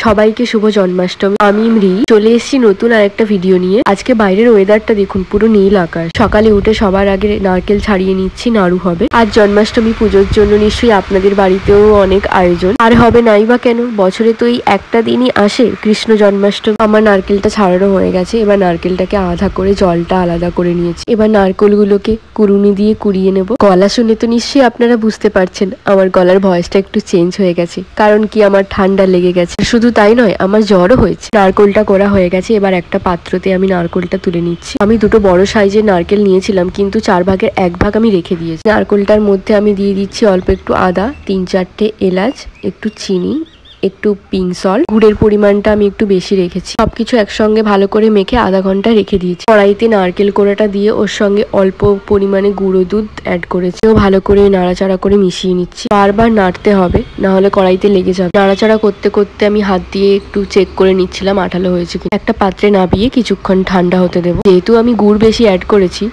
সবাইকে শুভ জন্মাষ্টমী। আমি মৃ চলে এসেছি নতুন আরেকটা ভিডিও নিয়ে। আজকে বাইরের ওয়েদারটা দেখুন, পুরো নীল আকাশ। সকালে উঠে সবার আগে নারকেল ছাড়িয়ে নিচ্ছি, নাড়ু হবে। আজ জন্মাষ্টমী পুজোর জন্য নিশ্চয়ই আপনাদের বাড়িতেও অনেক আয়োজন। আর হবে নাই বা কেন, বছরে তো এই একটা দিনই আসে, কৃষ্ণ জন্মাষ্টমী। আমার নারকেলটা ছাড়ানো হয়ে গেছে। এবার নারকেলটাকে আধা করে জলটা আলাদা করে নিয়েছি। এবার নারকেলগুলোকে কুড়ুনি দিয়ে কুড়িয়ে নেব। গলা শুনে তো নিশ্চয়ই আপনারা বুঝতে পারছেন আমার গলার ভয়েসটা একটু চেঞ্জ হয়ে গেছে, কারণ কি আমার ঠান্ডা লেগে গেছে। শুধু তাই নয়, আমার জ্বরও হয়েছে। নারকেলটা করা হয়ে গেছে। এবার একটা পাত্রতে আমি নারকেলটা তুলে নিচ্ছি। আমি দুটো বড় সাইজের নারকেল নিয়েছিলাম, কিন্তু 4 ভাগের 1 ভাগ আমি রেখে দিয়েছি। নারকেলটার মধ্যে আমি দিয়ে দিচ্ছি অল্প একটু আদা, 3-4টে এলাচ, একটু চিনি, একটু পিঙ্ক সল্ট। গুড়ের পরিমাণটা আমি একটু বেশি রেখেছি। সবকিছু একসঙ্গে ভালো করে মেখে আধা ঘন্টা রেখে দিয়েছি। কড়াইতে নারকেল কোড়াটা দিয়ে ওর সঙ্গে অল্প পরিমাণে গুঁড়ো দুধ অ্যাড করেছি। ভালো করে নাড়াচাড়া করে মিশিয়ে নিচ্ছি। বারবার নাড়তে হবে, না হলে কড়াইতে লেগে যাবে। নাড়াচাড়া করতে করতে আমি হাত দিয়ে একটু চেক করে নিচ্ছিলাম আঠালো হয়েছে কি। একটা পাত্রে নামিয়ে কিছুক্ষণ ঠান্ডা হতে দেবো। যেহেতু আমি গুড় বেশি অ্যাড করেছি,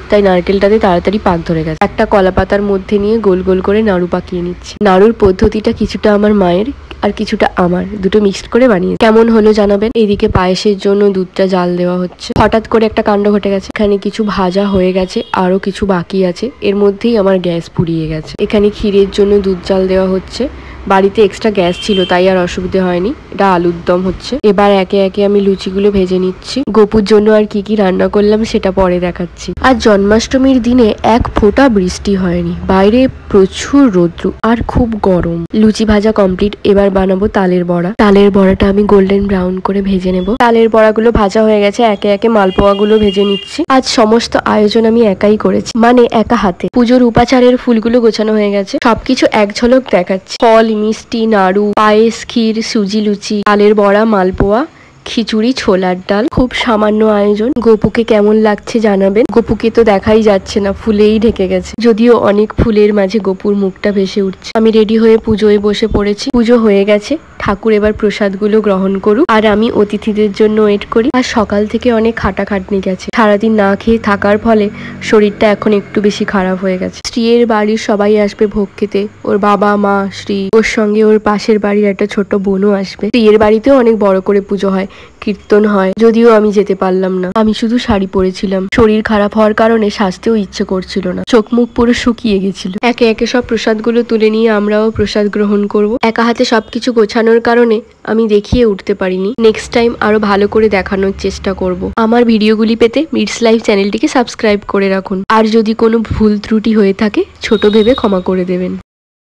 তাই নারকেলটাতে তাড়াতাড়ি পাক ধরে গেছে। একটা কলা পাতার মধ্যে নিয়ে গোল গোল করে নাড়ু পাকিয়ে নিচ্ছি। নাড়ুর পদ্ধতিটা কিছুটা আমার মায়ের আর কিছুটা আমার, দুটো মিক্সড করে বানিয়ে। কেমন হলো জানাবেন। এইদিকে পায়েসের জন্য দুধটা জাল দেওয়া হচ্ছে। হঠাৎ করে একটা কাণ্ড ঘটে গেছে। এখানে কিছু ভাজা হয়ে গেছে, আরো কিছু বাকি আছে। এর মধ্যেই আমার গ্যাস ফুরিয়ে গেছে। এখানে ক্ষীরের জন্য দুধ জাল দেওয়া হচ্ছে। বাড়িতে এক্সট্রা গ্যাস ছিল, তাই আর অসুবিধে হয়নি। এটা আলুর দম হচ্ছে। এবার একে একে আমি লুচিগুলো ভেজে নিচ্ছি। গোপুর জন্য আর কি কি রান্না করলাম সেটা পরে দেখাচ্ছি। আজ জন্মাষ্টমীর দিনে এক ফোঁটা বৃষ্টি হয়নি। বাইরে প্রচুর রৌদ্র আর খুব গরম। লুচি ভাজা কমপ্লিট। এবার বানাবো তালের বড়া। তালের বড়াটা আমি গোল্ডেন ব্রাউন করে ভেজে নেব। তালের বড়াগুলো ভাজা হয়ে গেছে। একে একে মালপোয়াগুলো ভেজে নিচ্ছি। আজ সমস্ত আয়োজন আমি একাই করেছি, মানে একা হাতে। পুজোর উপাচারের ফুলগুলো গোছানো হয়ে গেছে। সবকিছু এক ঝলক দেখাচ্ছি। ফল, মিষ্টি, নাড়ু, পায়েস, ক্ষীর, সুজি লুচি, তালের বড়া, মালপোয়া, খিচুড়ি, ছোলার ডাল। খুব সামান্য আয়োজন। গোপুকে কেমন লাগছে জানাবেন। গোপুকে তো দেখাই যাচ্ছে না, ফুলেই ঢেকে গেছে। যদিও অনেক ফুলের মাঝে গোপুর মুখটা ভেসে উঠছে। আমি রেডি হয়ে পুজোয় বসে পড়েছি। পুজো হয়ে গেছে। ঠাকুর এবার প্রসাদগুলো গ্রহণ করুক, আর আমি অতিথিদের জন্য ওয়েট করি। আর সকাল থেকে অনেক খাটাখাটনি গেছে। সারাদিন না খেয়ে থাকার ফলে শরীরটা এখন একটু বেশি খারাপ হয়ে গেছে। স্ত্রীর বাড়ির সবাই আসবে ভোগ খেতে। ওর বাবা মা, স্ত্রী, ওর সঙ্গে ওর পাশের বাড়ির একটা ছোট বোনও আসবে। স্ত্রীর বাড়িতেও অনেক বড় করে পুজো হয়, কীর্তন হয়। যদিও আমি যেতে পারলাম না। আমি শুধু শাড়ি পরেছিলাম। শরীর খারাপ হওয়ার কারণে সাজতেও ইচ্ছে করছিল না। চোখ মুখ পুরো শুকিয়ে গেছিল। একে একে সব প্রসাদগুলো তুলে নিয়ে আমরাও প্রসাদ গ্রহণ করব। একা হাতে সবকিছু গোছানোর কারণে আমি দেখিয়ে উঠতে পারিনি। নেক্সট টাইম আরো ভালো করে দেখানোর চেষ্টা করব। আমার ভিডিওগুলি পেতে মিটস লাইফ চ্যানেলটিকে সাবস্ক্রাইব করে রাখুন। আর যদি কোনো ভুল ত্রুটি হয়ে থাকে, ছোট ভেবে ক্ষমা করে দেবেন।